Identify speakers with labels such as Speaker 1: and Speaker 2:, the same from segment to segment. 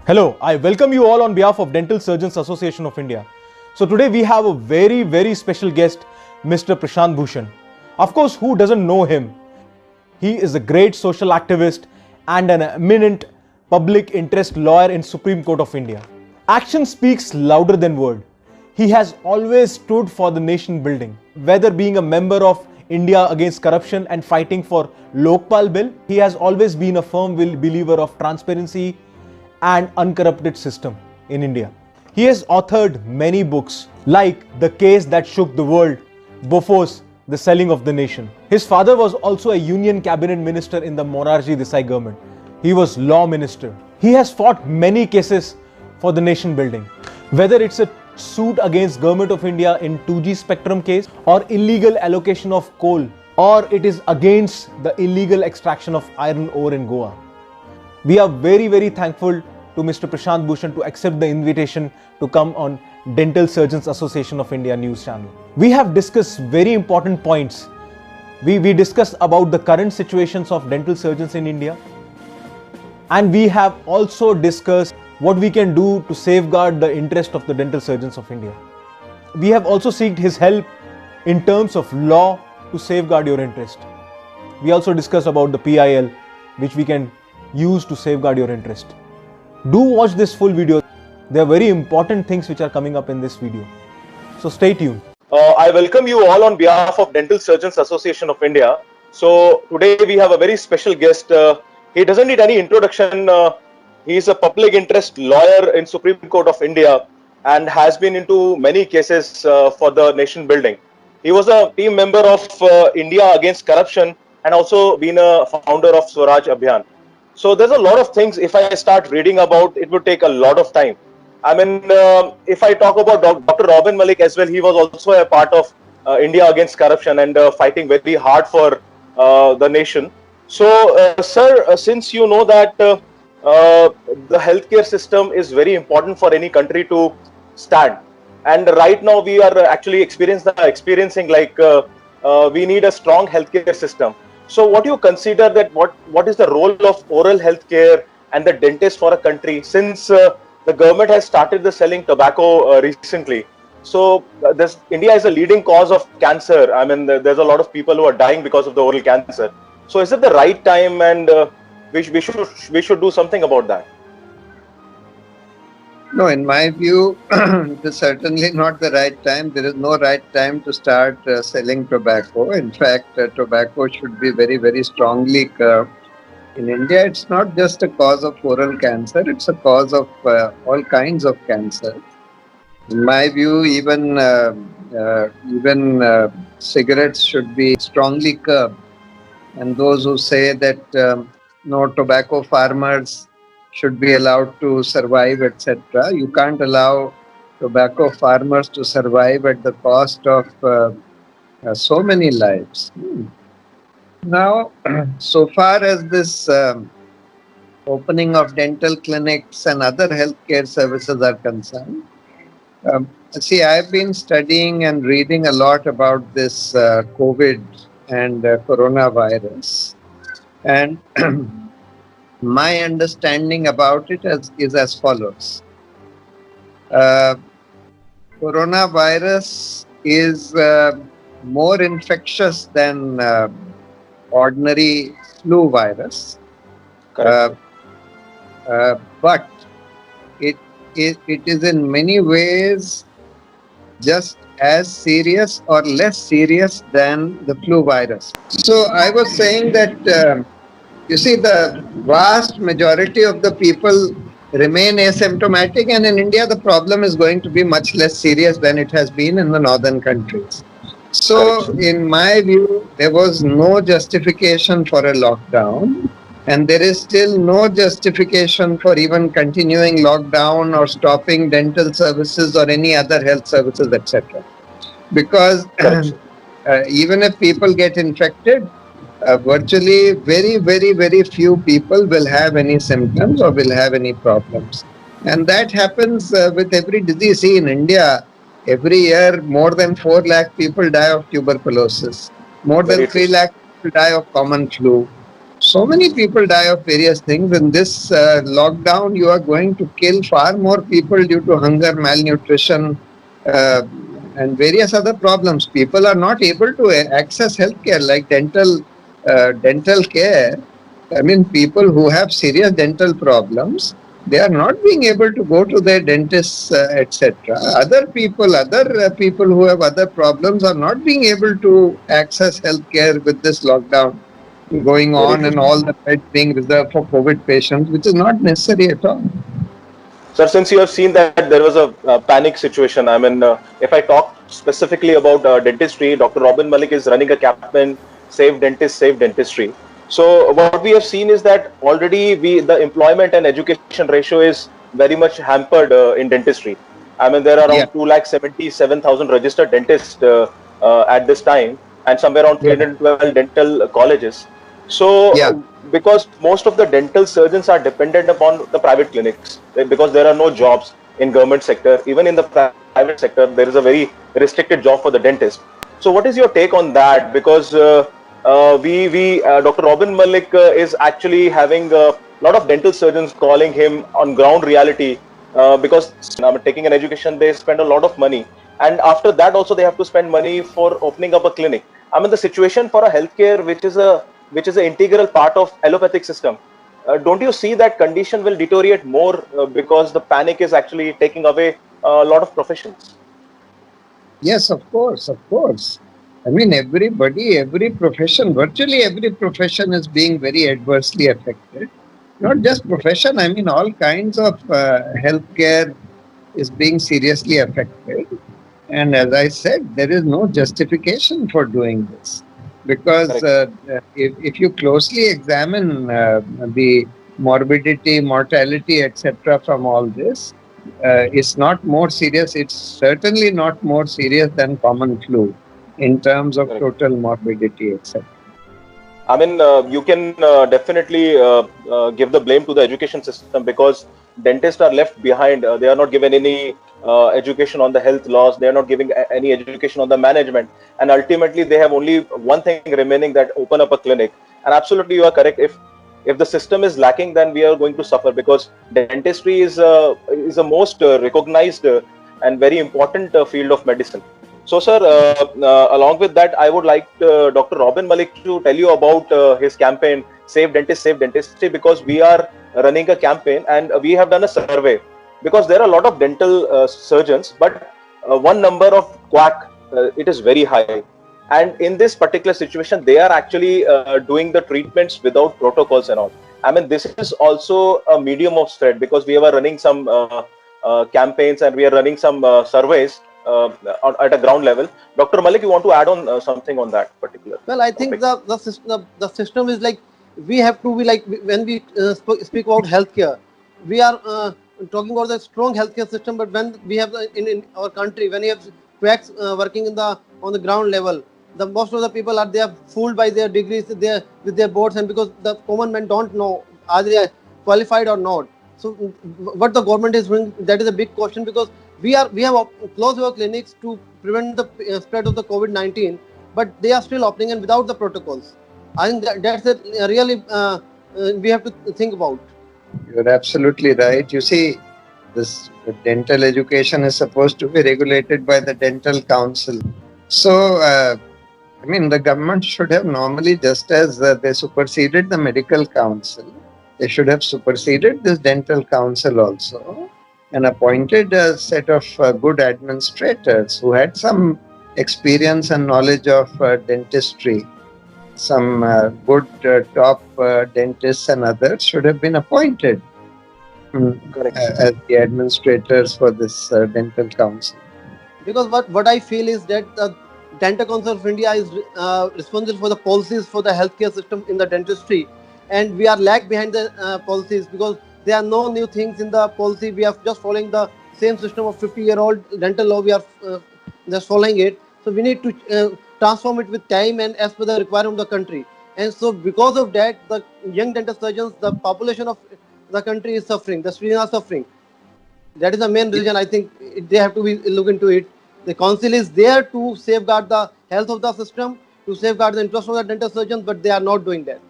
Speaker 1: Hello, I welcome you all on behalf of Dental Surgeons Association of India. So today we have a very special guest, Mr. Prashant Bhushan. Of course, who doesn't know him? He is a great social activist and an eminent public interest lawyer in Supreme Court of India. Action speaks louder than word. He has always stood for the nation building. Whether being a member of India Against Corruption and fighting for Lokpal Bill, he has always been a firm believer of transparency and uncorrupted system in India. He has authored many books like The Case That Shook the World, Bofors, The Selling of the Nation. His father was also a union cabinet minister in the Morarji Desai government. He was law minister. He has fought many cases for the nation building. Whether it's a suit against Government of India in 2G spectrum case or illegal allocation of coal, or it is against the illegal extraction of iron ore in Goa. We are very thankful to Mr. Prashant Bhushan to accept the invitation to come on Dental Surgeons Association of India news channel. We have discussed very important points. We discussed about the current situations of dental surgeons in India, and we have also discussed what we can do to safeguard the interest of the dental surgeons of India. We have also sought his help in terms of law to safeguard your interest. We also discussed about the PIL, which we can use to safeguard your interest. Do watch this full video. There are very important things which are coming up in this video. So stay tuned. I welcome you all on behalf of Dental Surgeons Association of India. So today we have a very special guest. He doesn't need any introduction. He is a public interest lawyer in Supreme Court of India and has been into many cases for the nation building. He was a team member of India Against Corruption and also been a founder of Swaraj Abhiyan. So there's a lot of things. If I start reading about, it would take a lot of time. I mean, if I talk about Dr. Robin Malik as well, he was also a part of India Against Corruption and fighting very hard for the nation. So, sir, since you know that the healthcare system is very important for any country to stand, and right now we are actually experiencing like we need a strong healthcare system. So what do you consider that what is the role of oral health care and the dentist for a country, since the government has started the selling tobacco recently? So India is a leading cause of cancer. I mean, there's a lot of people who are dying because of the oral cancer. So is it the right time, and we should do something about that?
Speaker 2: No, in my view, it is certainly not the right time. There is no right time to start selling tobacco. In fact, tobacco should be very strongly curbed. In India, it's not just a cause of oral cancer, it's a cause of all kinds of cancer. In my view, even cigarettes should be strongly curbed. And those who say that no tobacco farmers should be allowed to survive, etc. You can't allow tobacco farmers to survive at the cost of so many lives. Now, so far as this opening of dental clinics and other healthcare services are concerned, see, I've been studying and reading a lot about this COVID and coronavirus, and my understanding about it is as follows. Coronavirus is more infectious than ordinary flu virus, but it is in many ways just as serious or less serious than the flu virus. So I was saying that you see, the vast majority of the people remain asymptomatic, and in India the problem is going to be much less serious than it has been in the northern countries. So in my view, there was no justification for a lockdown, and there is still no justification for even continuing lockdown or stopping dental services or any other health services, etc. Because even if people get infected, virtually very few people will have any symptoms or will have any problems. And that happens with every disease. See, in India, every year more than 4 lakh people die of tuberculosis. More than 3 lakh people die of common flu. so many people die of various things. In this lockdown, you are going to kill far more people due to hunger, malnutrition, uh, and various other problems. People are not able to access healthcare like dental care. I mean, people who have serious dental problems, they are not being able to go to their dentists, etc. Other people who have other problems are not being able to access healthcare with this lockdown going
Speaker 1: Very
Speaker 2: on
Speaker 1: true.
Speaker 2: and all the beds being reserved for COVID patients, which is not necessary at all.
Speaker 1: Sir, since you have seen that there was a panic situation, I mean, if I talk specifically about dentistry, Dr. Robin Malik is running a campaign, Save Dentist, Save Dentistry. So what we have seen is that already the employment and education ratio is very much hampered in dentistry. I mean, there are
Speaker 2: Yeah,
Speaker 1: around 2,77,000 registered dentists at this time, and somewhere around
Speaker 2: yeah,
Speaker 1: 312 dental colleges. So,
Speaker 2: yeah,
Speaker 1: because most of the dental surgeons are dependent upon the private clinics, because there are no jobs in government sector, even in the private sector, there is a very restricted job for the dentist. So, what is your take on that? Because Dr. Robin Malik is actually having a lot of dental surgeons calling him on ground reality because taking an education, they spend a lot of money, and after that also they have to spend money for opening up a clinic. I mean, the situation for a healthcare, which is an integral part of allopathic system. Don't you see that condition will deteriorate more because the panic is actually taking away a lot of professions?
Speaker 2: yes, of course, of course. I mean, every profession, virtually every profession is being very adversely affected. Not just profession, I mean, all kinds of healthcare is being seriously affected. And as I said, there is no justification for doing this because
Speaker 1: Correct.
Speaker 2: if you closely examine the morbidity, mortality, etc., from all this, it's not more serious. It's certainly not more serious than common flu in terms of
Speaker 1: Correct.
Speaker 2: total morbidity, etc.
Speaker 1: I mean, you can definitely give the blame to the education system because dentists are left behind. They are not given any education on the health laws. They are not giving any education on the management, and ultimately they have only one thing remaining, that open up a clinic. And absolutely, you are correct. If the system is lacking, then we are going to suffer because dentistry is a most recognized and very important field of medicine. So, sir, along with that, I would like Dr. Robin Malik to tell you about his campaign, Save Dentist, Save Dentistry, because we are running a campaign and we have done a survey. Because there are a lot of dental surgeons, but one number of quack, it is very high. And in this particular situation, they are actually doing the treatments without protocols and all. I mean, this is also a medium of spread because we are running some campaigns and we are running some surveys at a ground level. Dr. Malik, you want to add on something on that particular
Speaker 3: Well, I think
Speaker 1: topic?
Speaker 3: the system is like we have to be like when we speak about healthcare, we are talking about the strong healthcare system. But when we have in our country, when you have quacks working on the ground level, the most of the people are they are fooled by their degrees, their with their boards, and because the common man don't know are they qualified or not. So what the government is doing, that is a big question because we have closed our clinics to prevent the spread of the COVID-19, but they are still opening and without the protocols. I think that's a really we have to think about.
Speaker 2: You're absolutely right. You see, this dental education is supposed to be regulated by the Dental Council. So, I mean, the government should have normally, just as they superseded the Medical Council, they should have superseded this Dental Council also and appointed a set of good administrators who had some experience and knowledge of dentistry. Some good top dentists and others should have been appointed
Speaker 1: Correct.
Speaker 2: as the administrators for this dental council.
Speaker 3: Because what I feel is that the Dental Council of India is responsible for the policies for the healthcare system in the dentistry, and we are lag behind the policies because there are no new things in the policy. We are just following the same system of 50-year-old dental law. We are just following it. So we need to transform it with time and as per the requirement of the country. And so because of that, the young dental surgeons, the population of the country is suffering. The students are suffering. That is the main reason. I think they have to be look into it. The council is there to safeguard the health of the system, to safeguard the interest of the dental surgeons, but they are not doing that.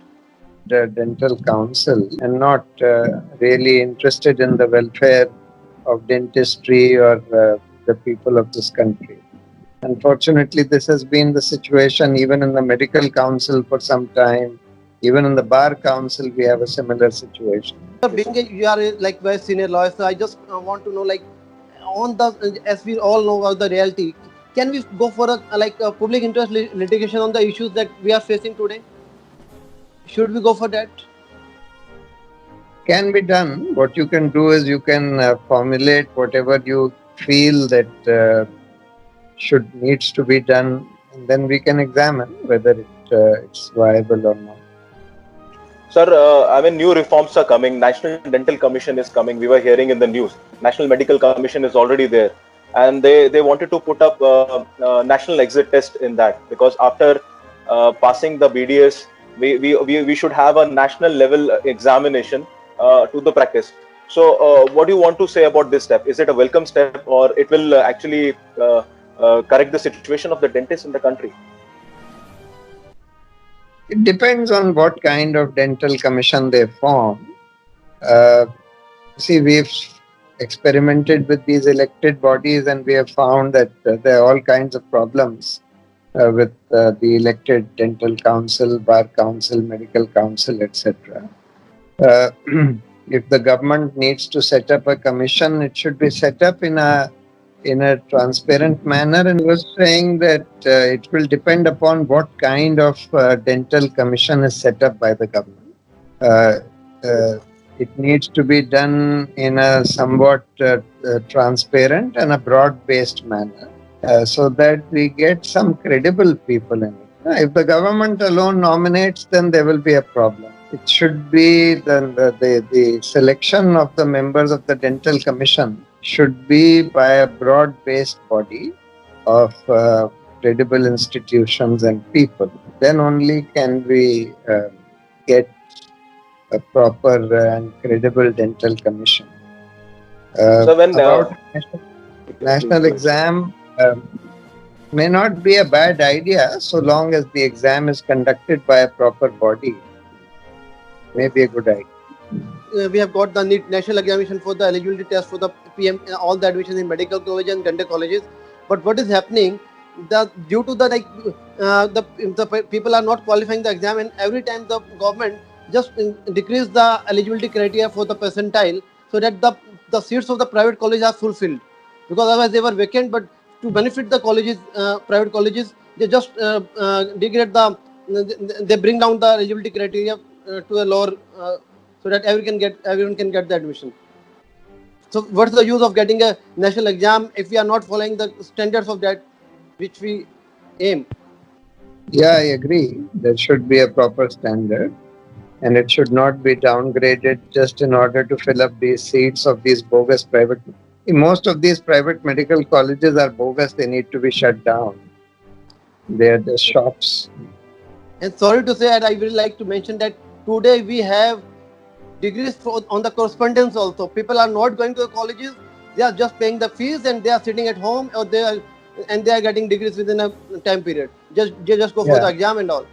Speaker 2: dental council and not really interested in the welfare of dentistry or the people of this country. Unfortunately, this has been the situation even in the medical council for some time. Even in the bar council, we have a similar situation.
Speaker 3: Being you are like very senior lawyer, so I just want to know, like, on the, as we all know about the reality, can we go for a public interest litigation on the issues that we are facing today? Should we go for that?
Speaker 2: Can be done. What you can do is you can formulate whatever you feel that needs to be done, and then we can examine whether it's viable or not.
Speaker 1: Sir, I mean, new reforms are coming. National Dental Commission is coming. We were hearing in the news. National Medical Commission is already there, and they wanted to put up national exit test in that, because after passing the BDS, we should have a national level examination to the practice. So, what do you want to say about this step? Is it a welcome step, or it will actually correct the situation of the dentists in the country?
Speaker 2: It depends on what kind of dental commission they form. See, we've experimented with these elected bodies and we have found that there are all kinds of problems with the elected dental council, bar council, medical council, etc. If the government needs to set up a commission, it should be set up in a transparent manner, and was saying that it will depend upon what kind of dental commission is set up by the government. It needs to be done in a somewhat transparent and a broad-based manner, so that we get some credible people in it. If the government alone nominates, then there will be a problem. It should be the selection of the members of the dental commission should be by a broad-based body of credible institutions and people. Then only can we get a proper and credible dental commission.
Speaker 1: So when
Speaker 2: about national exam may not be a bad idea, so long as the exam is conducted by a proper body. May be a good idea.
Speaker 3: We have got the national examination for the eligibility test for the PM, all the admissions in medical colleges and dental colleges. But what is happening? Due to the people are not qualifying the exam, and every time the government just decrease the eligibility criteria for the percentile, so that the seats of the private colleges are fulfilled, because otherwise they were vacant. But to benefit the colleges, private colleges, they just degrade they bring down the eligibility criteria to a lower, so that everyone can get the admission. So what's the use of getting a national exam if we are not following the standards of that which we aim?
Speaker 2: Yeah, I agree. There should be a proper standard, and it should not be downgraded just in order to fill up these seats of these bogus private. Most of these private medical colleges are bogus. They need to be shut down. They are just shops.
Speaker 3: And sorry to say, and I will like to mention that today we have degrees on the correspondence also. People are not going to the colleges; they are just paying the fees and they are sitting at home, or they are getting degrees within a time period. They just go for the exam and all.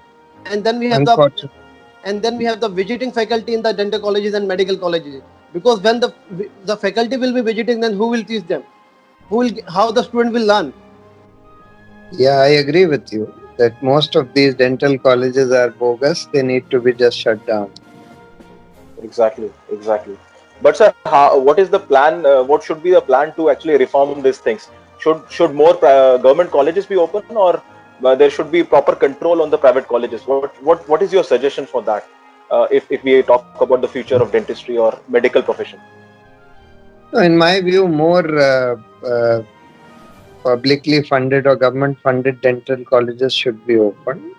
Speaker 3: And then we have the visiting faculty in the dental colleges and medical colleges. Because when the faculty will be visiting, then who will teach them? How the student will learn?
Speaker 2: Yeah, I agree with you that most of these dental colleges are bogus. They need to be just shut down.
Speaker 1: Exactly. But sir, what is the plan? What should be the plan to actually reform these things? Should more government colleges be open, or there should be proper control on the private colleges? What is your suggestion for that? If we talk about the future of dentistry or medical profession?
Speaker 2: In my view, more publicly funded or government funded dental colleges should be open.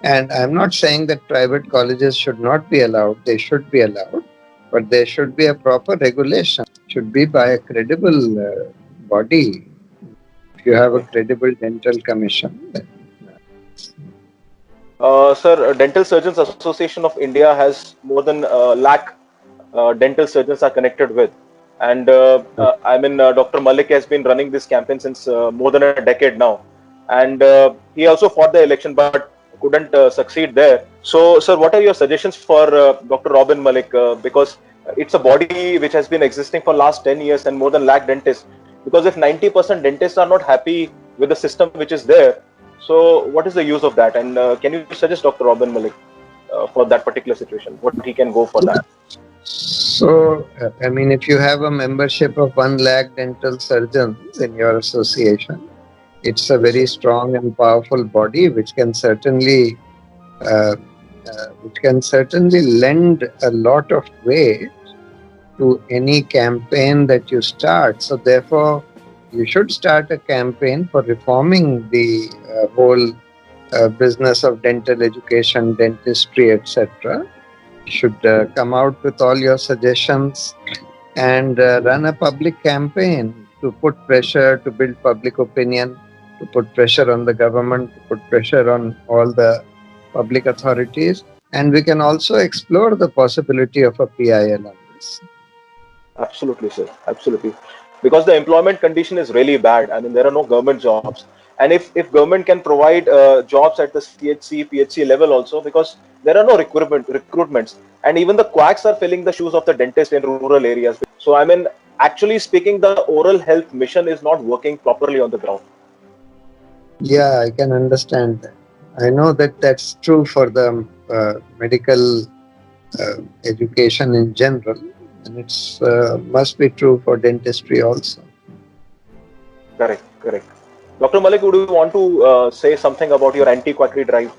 Speaker 2: And I'm not saying that private colleges should not be allowed. They should be allowed. But there should be a proper regulation. It should be by a credible body. If you have a credible dental commission, then
Speaker 1: Sir, Dental Surgeons Association of India has more than a lakh dental surgeons are connected with. And Dr. Malik has been running this campaign since more than a decade now. And he also fought the election, but couldn't succeed there. So, sir, what are your suggestions for Dr. Robin Malik? Because it's a body which has been existing for last 10 years and more than lakh dentists. Because if 90% dentists are not happy with the system which is there, so what is the use of that? And can you suggest Dr. Robin Malik for that particular situation? What he can go for that?
Speaker 2: So, I mean, if you have a membership of 1 lakh dental surgeons in your association, it's a very strong and powerful body which can certainly lend a lot of weight to any campaign that you start. So therefore, you should start a campaign for reforming the whole business of dental education, dentistry, etc. You should come out with all your suggestions and run a public campaign to put pressure, to build public opinion, to put pressure on the government, to put pressure on all the public authorities. And we can also explore the possibility of a PIL on this.
Speaker 1: Absolutely, sir. Absolutely. Because the employment condition is really bad. I mean, there are no government jobs. And if government can provide jobs at the CHC, PHC level also, because there are no recruitments. And even the quacks are filling the shoes of the dentist in rural areas. So, I mean, actually speaking, the oral health mission is not working properly on the ground.
Speaker 2: Yeah, I can understand that. I know that that's true for the medical education in general, and it's must be true for dentistry also.
Speaker 1: Correct, correct. Dr. Malik, would you want to say something about your anti-quackery drive?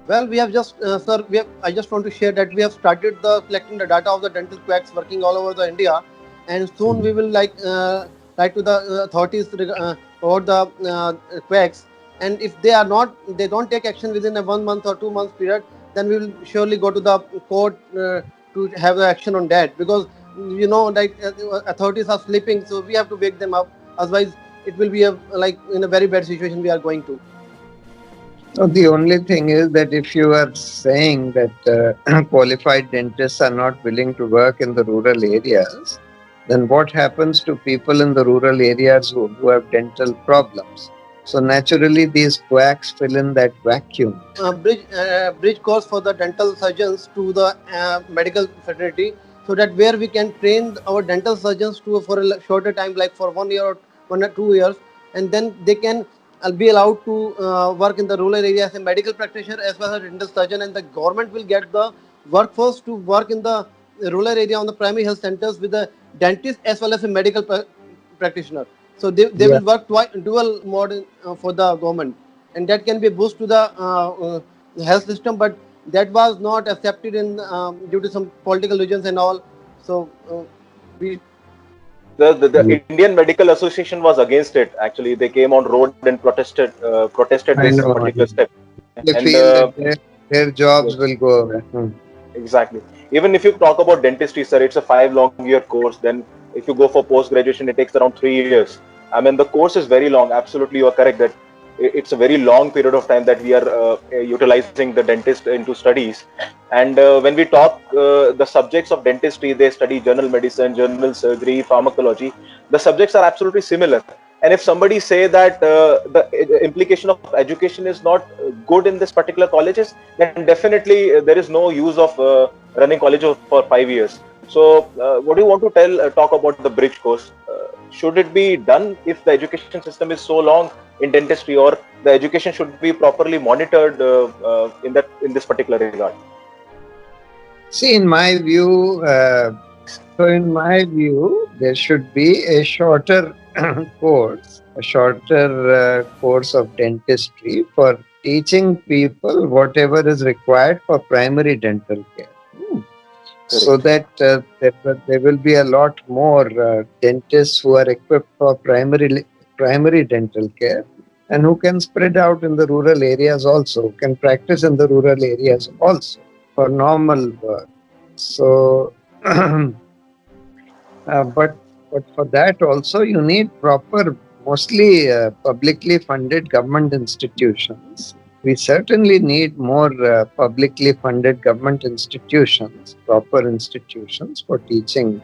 Speaker 3: Well, we have just, sir, I just want to share that we have started collecting the data of the dental quacks working all over the India, and soon we will write to the authorities about the quacks. And if they don't take action within a 1 month or 2 months period, then we will surely go to the court to have the action on that, because authorities are sleeping, so we have to wake them up. Otherwise, it will be in a very bad situation we are going to.
Speaker 2: So the only thing is that if you are saying that qualified dentists are not willing to work in the rural areas, then what happens to people in the rural areas who have dental problems? So naturally, these quacks fill in that vacuum.
Speaker 3: Bridge course for the dental surgeons to the medical fraternity, so that where we can train our dental surgeons for a shorter time, like for 1 year or 1 or 2 years, and then they can be allowed to work in the rural area as a medical practitioner as well as a dental surgeon, and the government will get the workforce to work in the rural area on the primary health centers with a dentist as well as a medical practitioner. So they will work dual mode for the government, and that can be a boost to the health system. But that was not accepted in due to some political reasons and all. So
Speaker 1: the Indian Medical Association was against it. Actually, they came on road and protested this particular step.
Speaker 2: They feel that their jobs will go away.
Speaker 1: Exactly. Even if you talk about dentistry, sir, it's a 5-long-year course. Then if you go for post-graduation, it takes around 3 years. I mean, the course is very long. Absolutely, you are correct that it's a very long period of time that we are utilizing the dentist into studies. And when we talk the subjects of dentistry, they study general medicine, general surgery, pharmacology. The subjects are absolutely similar. And if somebody say that the implication of education is not good in this particular colleges, then definitely there is no use of running college for 5 years. So what do you want to talk about the bridge course? Should it be done if the education system is so long in dentistry, or the education should be properly monitored in this particular regard?
Speaker 2: See, in my view, there should be a shorter course, of dentistry for teaching people whatever is required for primary dental care. So that there will be a lot more dentists who are equipped for primary dental care, and who can spread out in the rural areas also, can practice in the rural areas also for normal work. So, but for that also you need proper, mostly publicly funded government institutions. We certainly need more publicly funded government institutions, proper institutions for teaching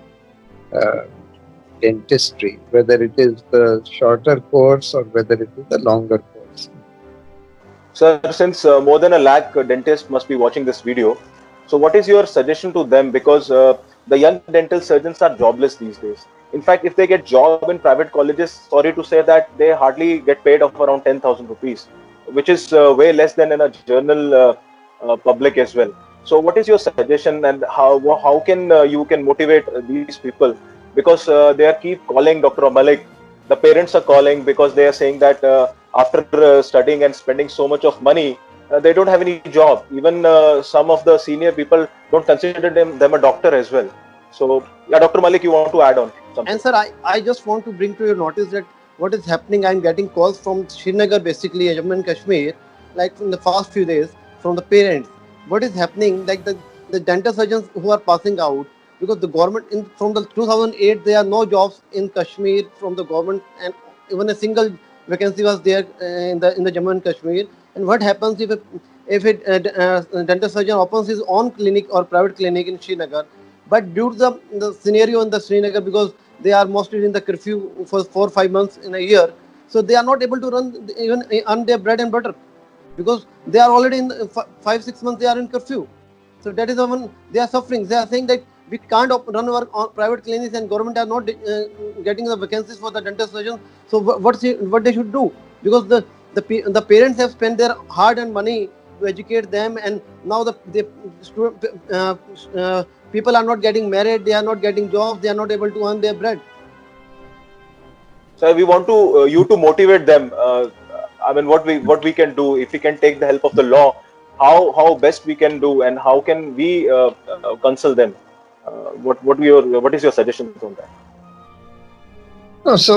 Speaker 2: dentistry, whether it is the shorter course or whether it is the longer course.
Speaker 1: Sir, since more than a lakh dentists must be watching this video, so what is your suggestion to them? Because the young dental surgeons are jobless these days. In fact, if they get job in private colleges, sorry to say that they hardly get paid of around 10,000 rupees, which is way less than in a journal public as well. So, what is your suggestion, and how can you can motivate these people? Because they are keep calling Dr. Malik. The parents are calling because they are saying that after studying and spending so much of money, they don't have any job. Even some of the senior people don't consider them a doctor as well. So, yeah, Dr. Malik, you want to add on something?
Speaker 3: And sir, I just want to bring to your notice that what is happening. I'm getting calls from Srinagar, basically Jammu and Kashmir, like in the past few days from the parents. What is happening? Like the dental surgeons who are passing out because the government from the 2008 there are no jobs in Kashmir from the government, and even a single vacancy was there in the Jammu and Kashmir. And what happens if a dental surgeon opens his own clinic or private clinic in Srinagar? But due to the scenario in the Srinagar, because they are mostly in the curfew for 4 or 5 months in a year, so they are not able to even earn their bread and butter because they are already in 5 6 months they are in curfew. So that is the one they are suffering. They are saying that we can't run our private clinics and government are not getting the vacancies for the dental surgeons. So what they should do? Because the parents have spent their hard-earned money to educate them, and now people are not getting married, they are not getting jobs, they are not able to earn their bread.
Speaker 1: So we want to you to motivate them. I mean, what we can do if we can take the help of the law, how best we can do, and how can we console them? What is your suggestion on that?
Speaker 2: No, so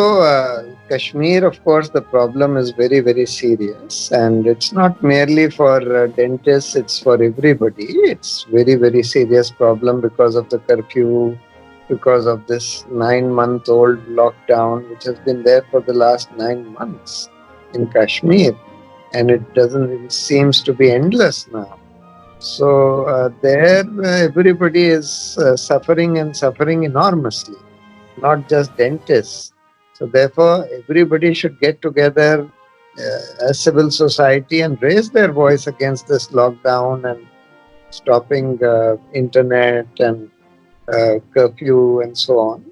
Speaker 2: Kashmir, of course, the problem is very, very serious, and it's not merely for dentists; it's for everybody. It's very, very serious problem because of the curfew, because of this 9-month-old lockdown, which has been there for the last 9 months in Kashmir, and it seems to be endless now. So there, everybody is suffering and suffering enormously, not just dentists. So therefore, everybody should get together as civil society and raise their voice against this lockdown and stopping internet and curfew and so on.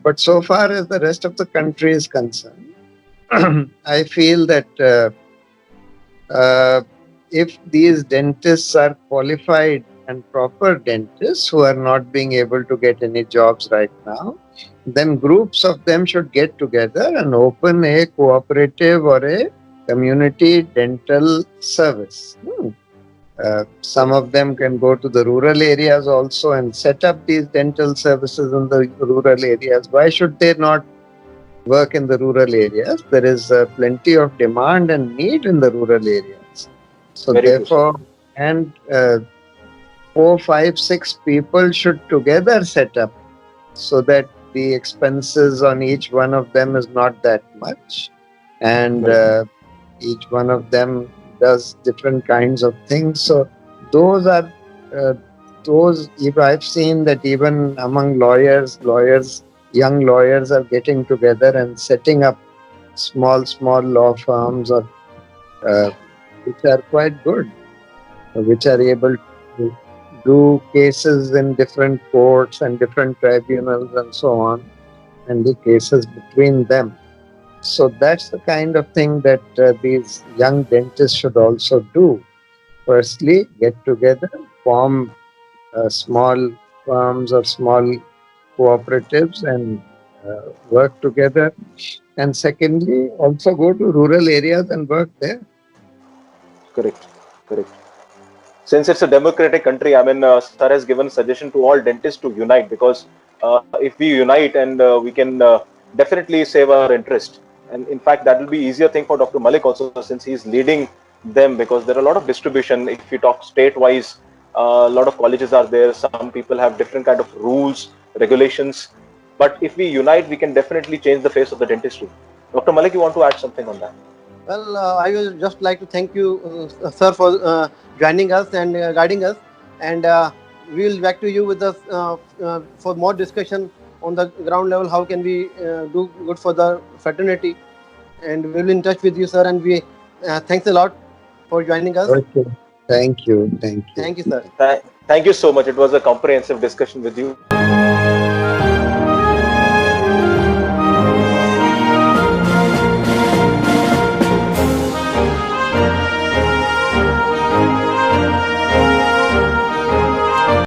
Speaker 2: But so far as the rest of the country is concerned, I feel that if these dentists are qualified and proper dentists who are not being able to get any jobs right now, then groups of them should get together and open a cooperative or a community dental service. Some of them can go to the rural areas also and set up these dental services in the rural areas. Why should they not work in the rural areas? There is plenty of demand and need in the rural areas. So
Speaker 1: Very
Speaker 2: therefore, and 4, 5, 6 people should together set up so that the expenses on each one of them is not that much, and each one of them does different kinds of things. So those are those. If I've seen that even among lawyers, young lawyers are getting together and setting up small law firms, or which are quite good, which are able to do cases in different courts and different tribunals and so on, and the cases between them. So that's the kind of thing that these young dentists should also do. Firstly, get together, form small firms or small cooperatives and work together. And secondly, also go to rural areas and work there.
Speaker 1: Correct. Since it's a democratic country, I mean, Sir has given suggestion to all dentists to unite, because if we unite, and we can definitely save our interest. And in fact, that will be easier thing for Dr. Malik also, since he's leading them, because there are a lot of distribution. If you talk state-wise, a lot of colleges are there. Some people have different kind of rules, regulations. But if we unite, we can definitely change the face of the dentistry. Dr. Malik, you want to add something on that?
Speaker 3: Well, I would just like to thank you, sir, for joining us and guiding us. And we will back to you with us for more discussion on the ground level. How can we do good for the fraternity? And we will in touch with you, sir. And we thanks a lot for joining us.
Speaker 2: Okay. Thank you. Thank you.
Speaker 3: Thank you, sir.
Speaker 1: Thank you so much. It was a comprehensive discussion with you.